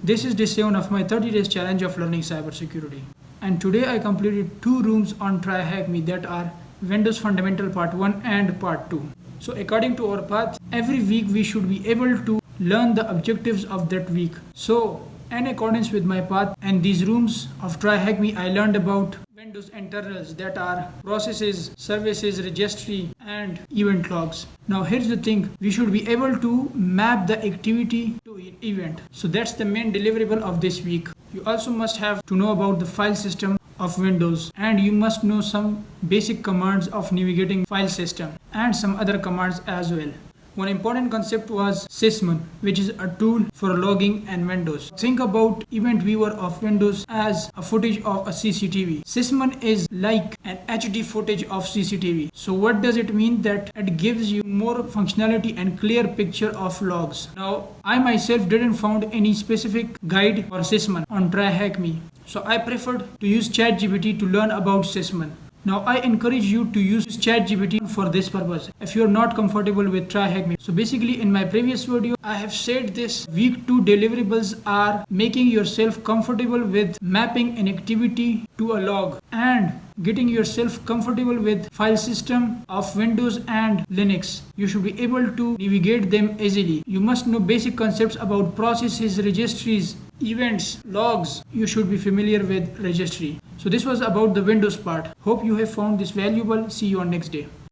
This is day 7 of my 30 days challenge of learning cybersecurity. And today I completed 2 rooms on TryHackMe that are Windows Fundamental Part 1 and Part 2. So according to our path, every week we should be able to learn the objectives of that week. So in accordance with my path and these rooms of TryHackMe, I learned about Windows internals that are processes, services, registry and event logs. Now here's the thing, we should be able to map the activity to an event. So that's the main deliverable of this week. You also must have to know about the file system of Windows, and you must know some basic commands of navigating file system and some other commands as well. One important concept was Sysmon, which is a tool for logging and Windows. Think about event viewer of Windows as a footage of a CCTV. Sysmon is like an HD footage of CCTV. So what does it mean? That it gives you more functionality and clear picture of logs. Now I myself didn't found any specific guide for Sysmon on TryHackMe. So I preferred to use ChatGPT to learn about Sysmon. Now I encourage you to use ChatGPT for this purpose if you are not comfortable with TryHackMe. So basically in my previous video I have said this week 2 deliverables are making yourself comfortable with mapping an activity to a log and getting yourself comfortable with file system of Windows and Linux. You should be able to navigate them easily. You must know basic concepts about processes, registries, events, logs. You should be familiar with registry. So this was about the Windows part. Hope you have found this valuable. See you on next day.